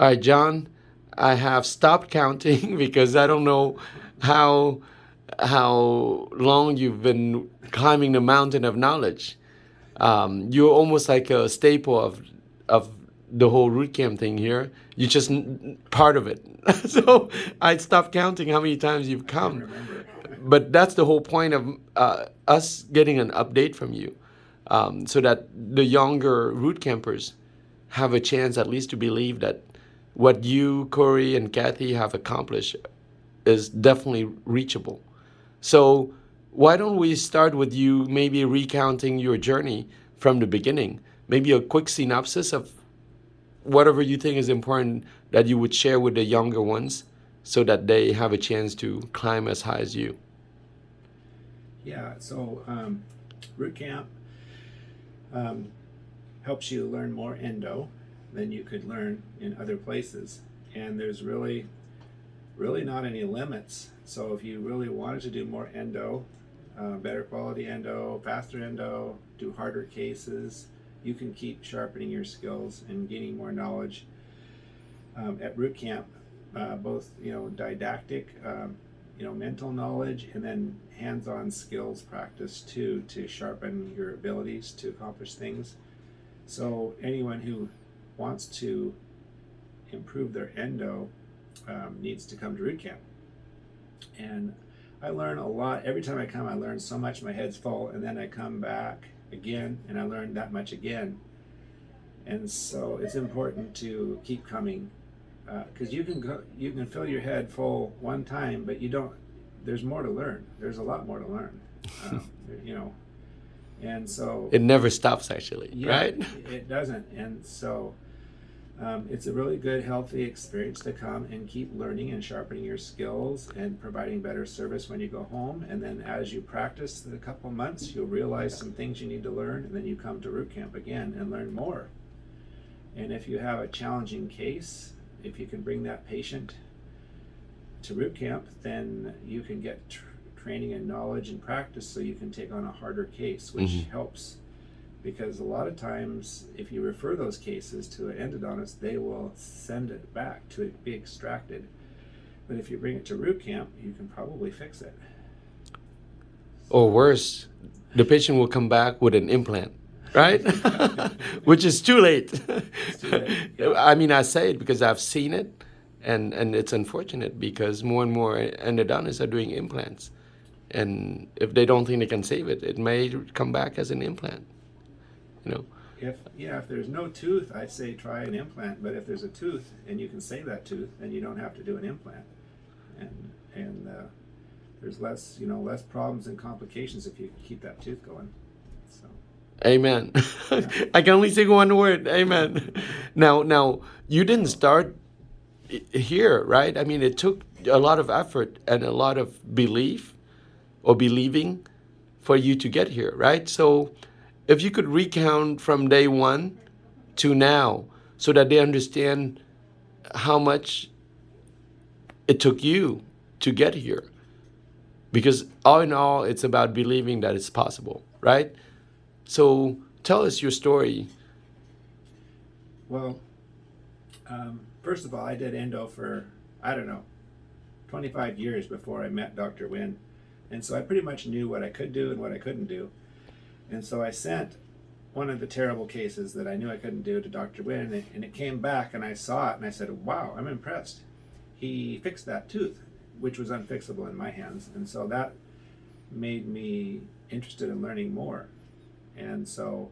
All right, John, I have stopped counting because I don't know how how long you've been climbing the mountain of knowledge. You're almost like a staple of the whole root camp thing here. You're just part of it. So I stopped counting how many times you've I can't come. remember. But that's the whole point of us getting an update from you, so that the younger root campers have a chance at least to believe that what you, Corey, and Kathy have accomplished is definitely reachable. So why don't we start with you maybe recounting your journey from the beginning? Maybe a quick synopsis of whatever you think is important that you would share with the younger ones so that they have a chance to climb as high as you. Yeah, so root camp um, helps you learn more endo than you could learn in other places. And there's really not any limits. So if you really wanted to do more endo, better quality endo, faster endo, do harder cases, you can keep sharpening your skills and gaining more knowledge at root camp, both didactic, mental knowledge, and then hands-on skills practice too to sharpen your abilities to accomplish things. So anyone who wants to improve their endo needs to come to root camp. And I learn a lot. Every time I come, I learn so much, my head's full, and then I come back again and I learn that much again. And so it's important to keep coming because you can fill your head full one time, but you don't. There's more to learn. There's a lot more to learn, um, you know. And so It never stops, actually, yeah, right? it doesn't. And so it's a really good, healthy experience to come and keep learning and sharpening your skills and providing better service when you go home. And then as you practice a couple months, you'll realize some things you need to learn, and then you come to root camp again and learn more. And if you have a challenging case, if you can bring that patient to root camp, then you can get training and knowledge and practice so you can take on a harder case, which helps. Because a lot of times, if you refer those cases to an endodontist, they will send it back to be extracted. But if you bring it to root camp, you can probably fix it. Or worse, the patient will come back with an implant, right? Which is too late. It's too late. Yeah. I mean, I say it because I've seen it, and it's unfortunate because more and more endodontists are doing implants. And if they don't think they can save it, it may come back as an implant, you know. If there's no tooth, I'd say try an implant. But if there's a tooth and you can save that tooth, then you don't have to do an implant. And there's less problems and complications if you keep that tooth going. So Amen. yeah. I can only say one word. Amen. Now, you didn't start here, right? I mean, it took a lot of effort and a lot of belief or believing for you to get here, right? So, if you could recount from day one to now so that they understand how much it took you to get here. Because all in all, it's about believing that it's possible, right? So tell us your story. Well, first of all, I did endo for, I don't know, 25 years before I met Dr. Wynn. And so I pretty much knew what I could do and what I couldn't do. And so I sent one of the terrible cases that I knew I couldn't do to Dr. Wynn, and it came back, and I saw it, and I said, wow, I'm impressed. He fixed that tooth, which was unfixable in my hands. And so that made me interested in learning more. And so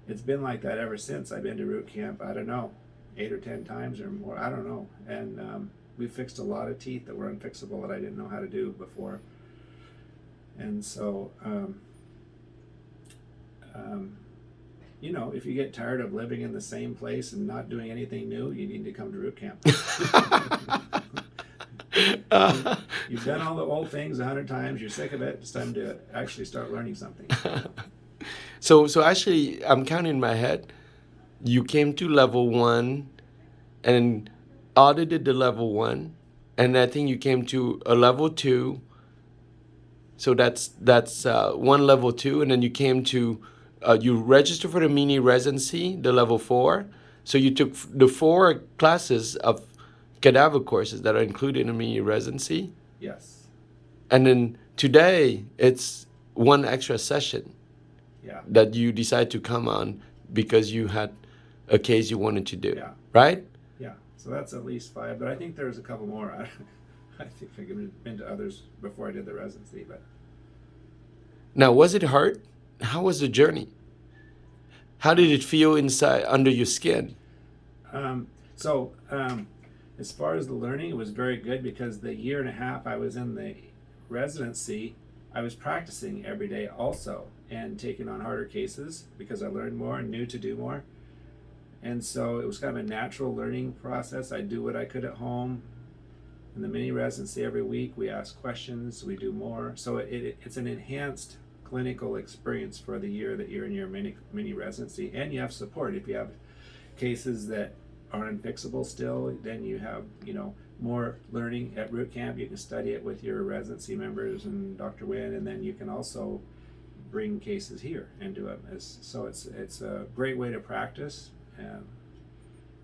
it's been like that ever since. I've been to root camp, I don't know, 8 or 10 times or more, I don't know. And we fixed a lot of teeth that were unfixable that I didn't know how to do before. And so, if you get tired of living in the same place and not doing anything new, you need to come to root camp. You've done all the old things 100 times. You're sick of it. It's time to actually start learning something. So actually, I'm counting in my head. You came to level one and audited the level one, and I think you came to a level two. So that's one level two, and then you came to you registered for the mini residency, the level four, So you took the 4 classes of cadaver courses that are included in mini residency, Yes. and then today it's one extra session Yeah. that you decide to come on because you had a case you wanted to do, Yeah. right? Yeah. So that's at least 5, but I think there's a couple more. I think I've been to others before I did the residency, but Now, was it hard? How was the journey? How did it feel inside under your skin? um, so as far as the learning, it was very good because the year and a half I was in the residency, I was practicing every day also and taking on harder cases because I learned more and knew to do more. And so it was kind of a natural learning process. I do what I could at home. In the mini residency every week, we ask questions, we do more. So it's an enhanced clinical experience for the year that you're in your mini residency, and you have support. If you have cases that are unfixable still, then you have more learning at root camp. You can study it with your residency members and Dr. Wynn, and then you can also bring cases here and do it. So it's a great way to practice.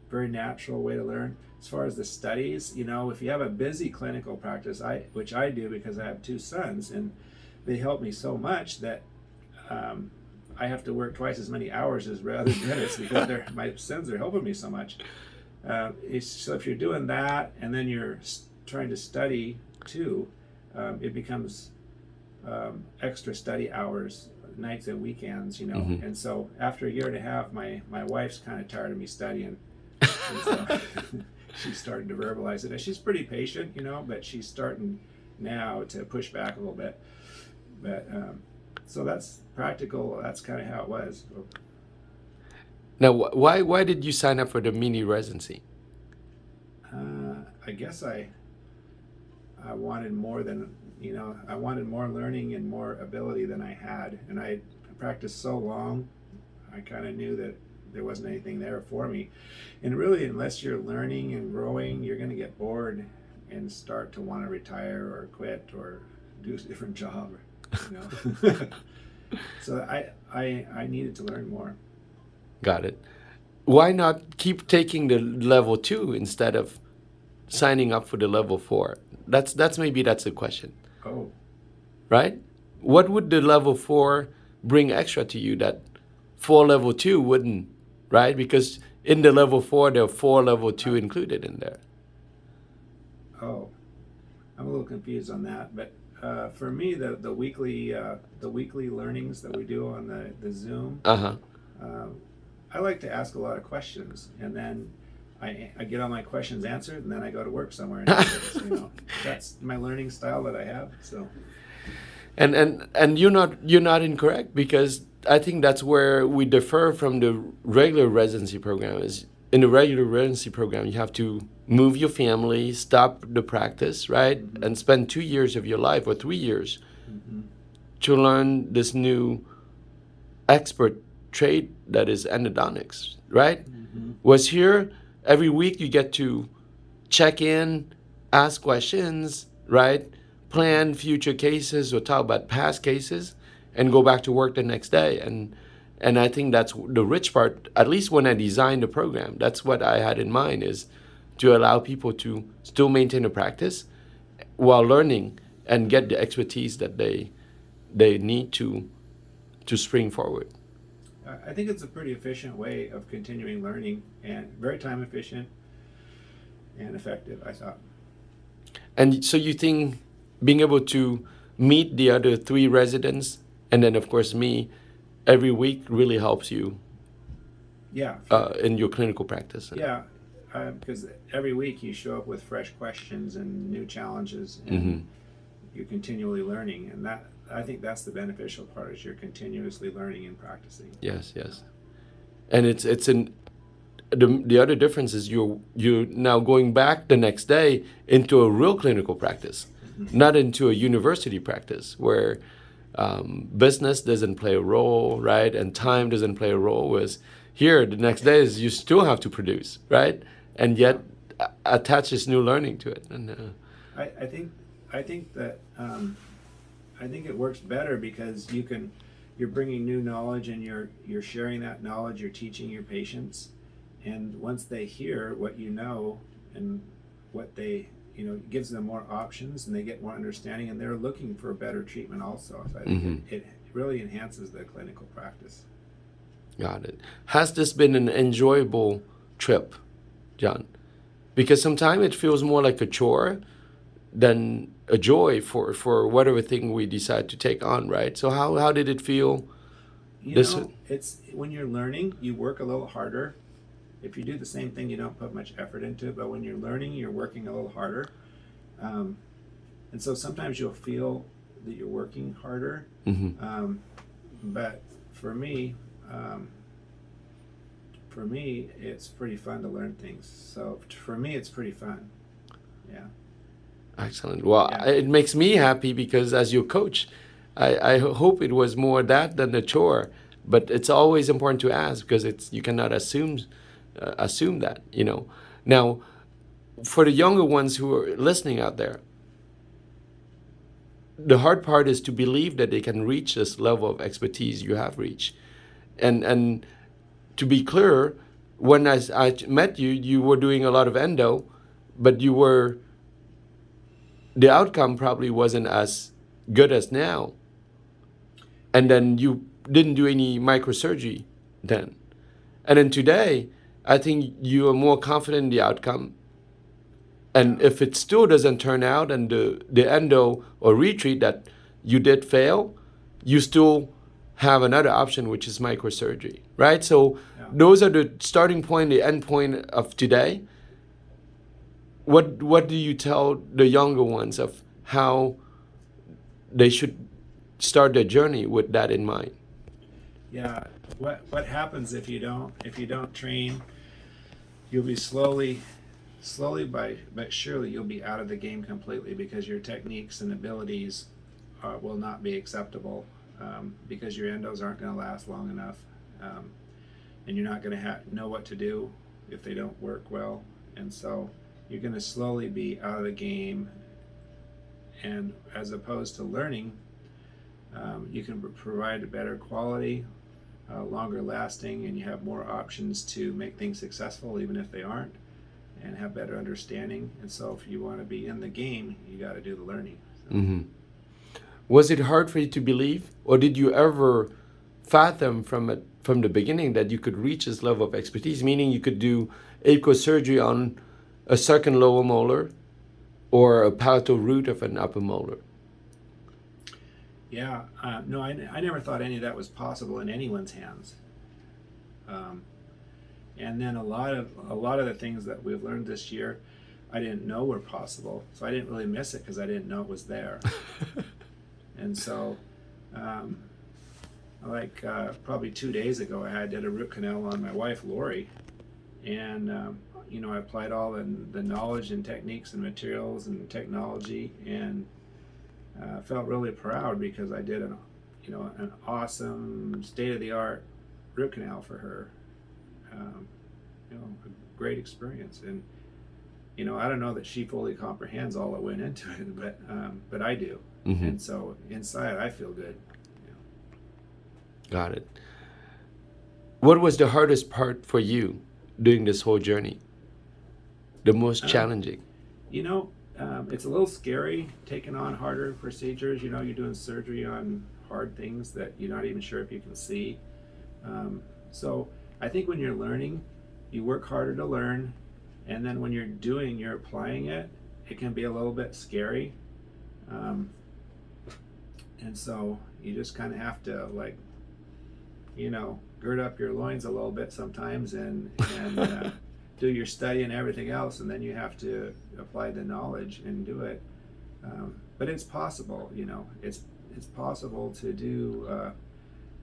Very natural way to learn. As far as the studies, if you have a busy clinical practice, which I do because I have 2 sons, and they help me so much that I have to work twice as many hours as other dentists because my sons are helping me so much. So if you're doing that and then you're trying to study too, it becomes extra study hours, nights and weekends, Mm-hmm. And so after a year and a half, my wife's kind of tired of me studying. And so she's starting to verbalize it. And she's pretty patient, but she's starting now to push back a little bit. But so that's practical. That's kind of how it was. Now, why did you sign up for the mini residency? I guess I wanted more than I wanted more learning and more ability than I had, and I practiced so long. I kind of knew that there wasn't anything there for me, and really, unless you're learning and growing, you're going to get bored and start to want to retire or quit or do a different job. So I needed to learn more. Got it. Why not keep taking the level 2 instead of signing up for the level 4? That's the question, Oh, right? What would the level 4 bring extra to you that for level 2 wouldn't, right? Because in the level 4 there are 4 level 2 included in there. oh, I'm a little confused on that, but for me, the weekly learnings that we do on the Zoom, Uh-huh. I like to ask a lot of questions, and then I get all my questions answered, and then I go to work somewhere and answer it. So, that's my learning style that I have. So And you're not incorrect, because I think that's where we differ from the regular residency program. Is in the regular residency program you have to move your family, stop the practice, right, mm-hmm. and spend 2 years of your life or 3 years Mm-hmm. to learn this new expert trade that is endodontics, right? Mm-hmm. Was here every week you get to check in, ask questions, right? Plan future cases or talk about past cases and go back to work the next day. And I think that's the rich part, at least when I designed the program. That's what I had in mind, is to allow people to still maintain a practice while learning and get the expertise that they need to spring forward. I think it's a pretty efficient way of continuing learning, and very time efficient and effective, I thought. And so you think being able to meet the other 3 residents and then of course me every week really helps you Yeah. in your clinical practice? Yeah, because every week you show up with fresh questions and new challenges, and Mm-hmm. you're continually learning, and that I think that's the beneficial part, is you're continuously learning and practicing. Yes, yes. And it's in the other difference is you're now going back the next day into a real clinical practice, Mm-hmm. not into a university practice where business doesn't play a role, right, and time doesn't play a role. Whereas here, the next day is you still have to produce, right, and yet attach this new learning to it. And I think that I think it works better because you're bringing new knowledge, and you're sharing that knowledge. You're teaching your patients, And once they hear what you know and what they, it gives them more options and they get more understanding and they're looking for better treatment also. So I think Mm-hmm. it really enhances the clinical practice. Got it. Has this been an enjoyable trip, John? Because sometimes it feels more like a chore than a joy for whatever thing we decide to take on, right? So how did it feel? This. It's when you're learning, you work a little harder. If you do the same thing, you don't put much effort into it. But when you're learning, you're working a little harder. Um, and so sometimes you'll feel that you're working harder. Mm-hmm. But for me, um, it's pretty fun to learn things. So for me, it's pretty fun. Yeah. Excellent. Well, Yeah. it makes me happy because as your coach, I hope it was more that than a chore. But it's always important to ask because it's you cannot assume that, you know. Now, for the younger ones who are listening out there, the hard part is to believe that they can reach this level of expertise you have reached. And to be clear, when I met you, you were doing a lot of endo, but the outcome probably wasn't as good as now. And then you didn't do any microsurgery then. And then today, I think you are more confident in the outcome. And if it still doesn't turn out and the endo or retreat that you did fail, you still have another option, which is microsurgery, right? So Yeah. those are the starting point, the end point of today. What do you tell the younger ones of how they should start their journey with that in mind? Yeah. What happens if you don't train? You'll be slowly but surely you'll be out of the game completely because your techniques and abilities will not be acceptable because your endos aren't going to last long enough, and you're not going to know what to do if they don't work well, and so you're going to slowly be out of the game. And as opposed to learning, you can provide a better quality, longer lasting, and you have more options to make things successful even if they aren't, and have better understanding. And so if you want to be in the game, you got to do the learning. So. Mm-hmm. Was it hard for you to believe, or did you ever fathom from the beginning that you could reach this level of expertise, meaning you could do apical surgery on a second lower molar or a palatal root of an upper molar? Yeah, no, I never thought any of that was possible in anyone's hands. And then a lot of the things that we've learned this year, I didn't know were possible, so I didn't really miss it because I didn't know it was there. And so, probably 2 days ago, I did a root canal on my wife Lori, and I applied all the knowledge and techniques and materials and technology, and felt really proud because I did an awesome state-of-the-art root canal for her. A great experience, and I don't know that she fully comprehends all that went into it, but I do. Mm-hmm. And so inside I feel good. Got it. What was the hardest part for you during this whole journey? The most challenging? It's a little scary taking on harder procedures. You're doing surgery on hard things that you're not even sure if you can see. So I think when you're learning, you work harder to learn, and then when you're applying it, it can be a little bit scary. And so you just kind of have to gird up your loins a little bit sometimes and do your study and everything else, and then you have to apply the knowledge and do it. But it's possible, it's possible to do.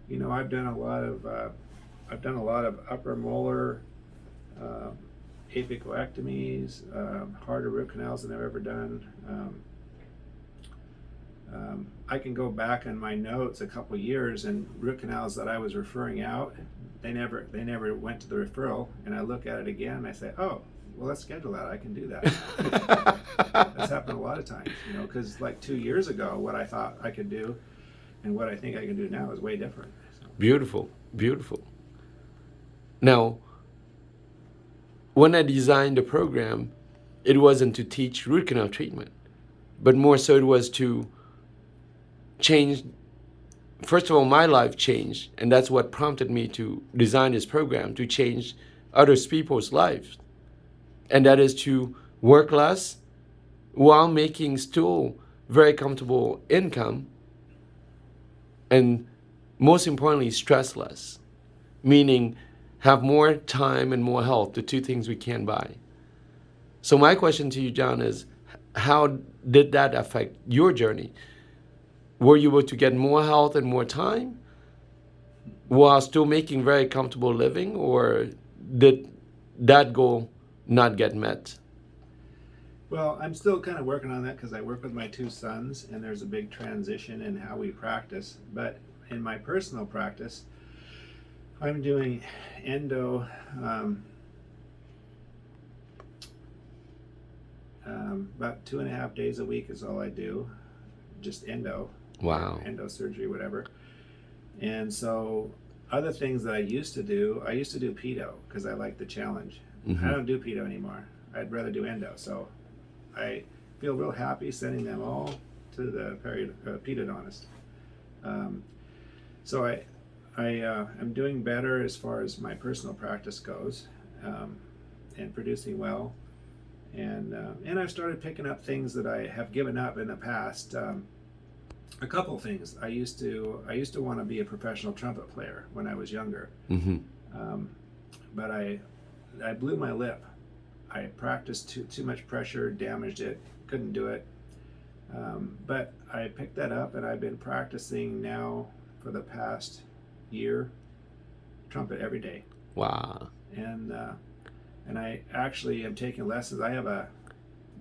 I've done a lot of upper molar apicoectomies, harder root canals than I've ever done. I can go back in my notes a couple years, and root canals that I was referring out, they never went to the referral, and I look at it again and I say, oh, well, let's schedule that. I can do that. That's happened a lot of times, because like 2 years ago, what I thought I could do and what I think I can do now is way different. So. Beautiful, beautiful. Now, when I designed the program, it wasn't to teach root canal treatment, but more so it was to change. First of all, my life changed, and that's what prompted me to design this program, to change other people's lives. And that is to work less while making still very comfortable income, and most importantly, stress less, meaning have more time and more health, the two things we can't buy. So my question to you, John, is how did that affect your journey? Were you able to get more health and more time while still making very comfortable living, or did that goal not get met? Well, I'm still kind of working on that because I work with my two sons, and there's a big transition in how we practice. But in my personal practice, I'm doing endo about 2.5 days a week is all I do, just endo. Wow. Endo surgery, whatever. And so other things that I used to do pedo because I like the challenge. Mm-hmm. I don't do pedo anymore. I'd rather do endo. So I feel real happy sending them all to the pedodontist. So I'm doing better as far as my personal practice goes, and producing well. And I've started picking up things that I have given up in the past. A couple things. I used to want to be a professional trumpet player when I was younger, Mm-hmm. but I blew my lip. I practiced too much pressure, damaged it, couldn't do it. But I picked that up, and I've been practicing now for the past year, trumpet every day. Wow. And I actually am taking lessons. I have a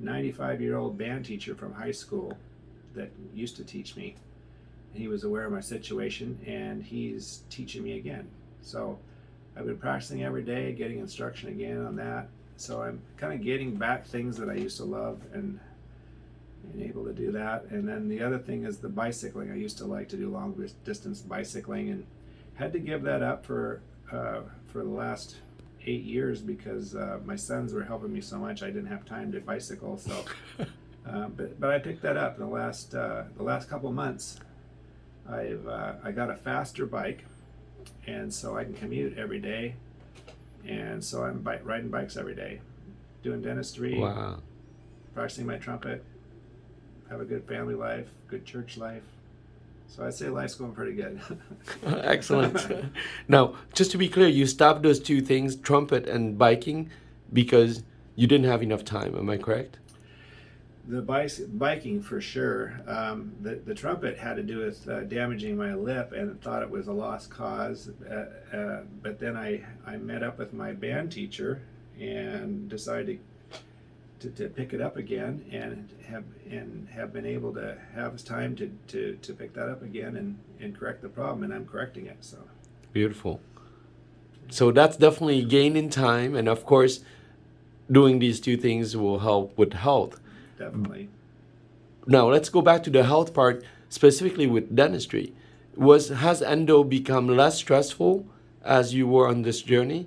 95-year-old band teacher from high school that used to teach me. He was aware of my situation, and he's teaching me again. So I've been practicing every day, getting instruction again on that. So I'm kind of getting back things that I used to love and able to do that. And then the other thing is the bicycling. I used to like to do long distance bicycling, and had to give that up for the last 8 years because my sons were helping me so much. I didn't have time to bicycle. So, but I picked that up in the last couple months. I got a faster bike, and so I can commute every day. And so I'm riding bikes every day, doing dentistry, Wow. practicing my trumpet, have a good family life, good church life. So I'd say life's going pretty good. Excellent. Now, just to be clear, you stopped those two things, trumpet and biking, because you didn't have enough time. Am I correct? The biking for sure. The trumpet had to do with damaging my lip, and thought it was a lost cause. But then I met up with my band teacher and decided to pick it up again, and have been able to have time to pick that up again and correct the problem, and I'm correcting it. So Beautiful. So that's definitely gaining time, and of course, doing these two things will help with health. definitely. Now, let's go back to the health part, specifically with dentistry. Has endo become less stressful as you were on this journey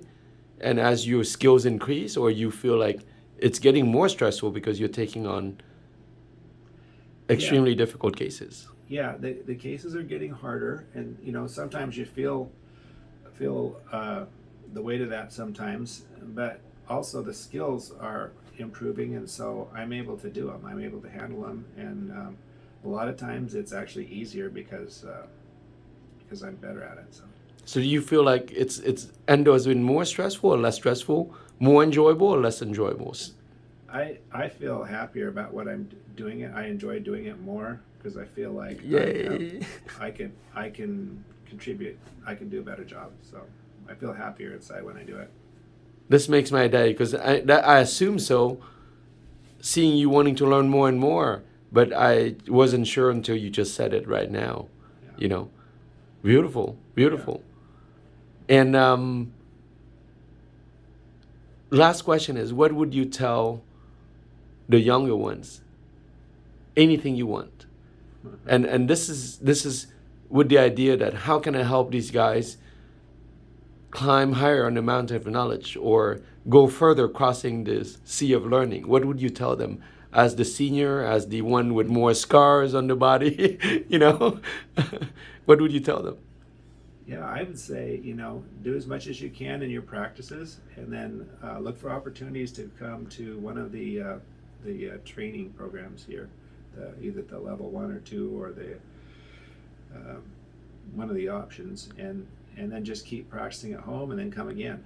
and as your skills increase, or you feel like it's getting more stressful because you're taking on extremely difficult cases? Yeah, the cases are getting harder, and sometimes you feel the weight of that sometimes, but also the skills are improving, and so I'm able to do them. I'm able to handle them, and a lot of times it's actually easier because I'm better at it. So do you feel like it's endo has been more stressful or less stressful, more enjoyable or less enjoyable? I feel happier about what I'm doing it. I enjoy doing it more because I feel like Yay. I can contribute. I can do a better job. So I feel happier inside when I do it. This makes my day because I assume so, seeing you wanting to learn more and more, but I wasn't sure until you just said it right now. Yeah. Beautiful, beautiful. And last question is, what would you tell the younger ones? Anything you want. And this is with the idea that how can I help these guys climb higher on the mountain of knowledge or go further crossing this sea of learning, what would you tell them as the senior, as the one with more scars on the body? you know, what would you tell them? Yeah, I would say, do as much as you can in your practices, and then look for opportunities to come to one of the training programs here, either the level 1 or 2 or the one of the options, and then just keep practicing at home, and then come again.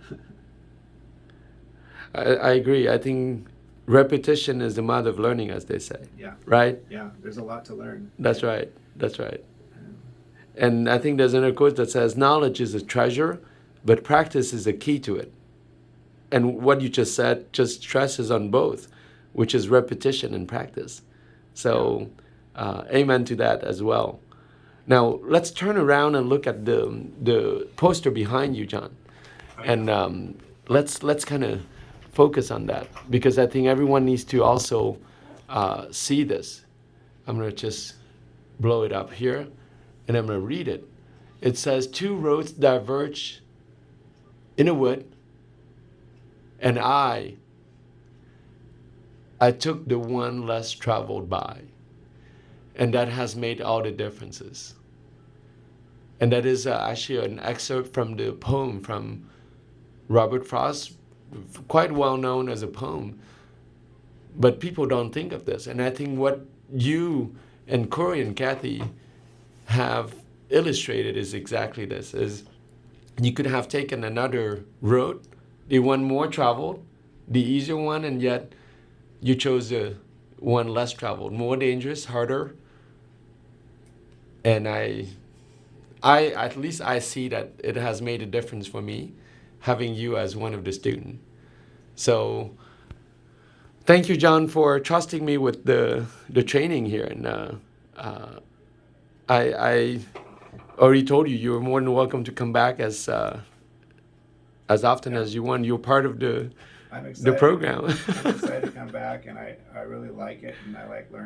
I agree. I think repetition is the mother of learning, as they say. Yeah, Right? yeah. There's a lot to learn. That's right. That's right. And I think there's another quote that says, knowledge is a treasure, but practice is a key to it. And what you just said just stresses on both, which is repetition and practice. So, amen to that as well. Now, let's turn around and look at the poster behind you, John. And let's kind of focus on that, because I think everyone needs to also see this. I'm going to just blow it up here, and I'm going to read it. It says, two roads diverge in a wood, and I took the one less traveled by. And that has made all the differences. And that is actually an excerpt from the poem from Robert Frost, quite well known as a poem. But people don't think of this. And I think what you and Corey and Kathy have illustrated is exactly this, is you could have taken another road, the one more traveled, the easier one, and yet you chose the one less traveled, more dangerous, harder. And I at least I see that it has made a difference for me, having you as one of the students. So thank you, John, for trusting me with the training here. And I already told you you are more than welcome to come back as often as you want. You're part of I'm the excited. program. I'm excited to come back, and I really like it, and I like learning.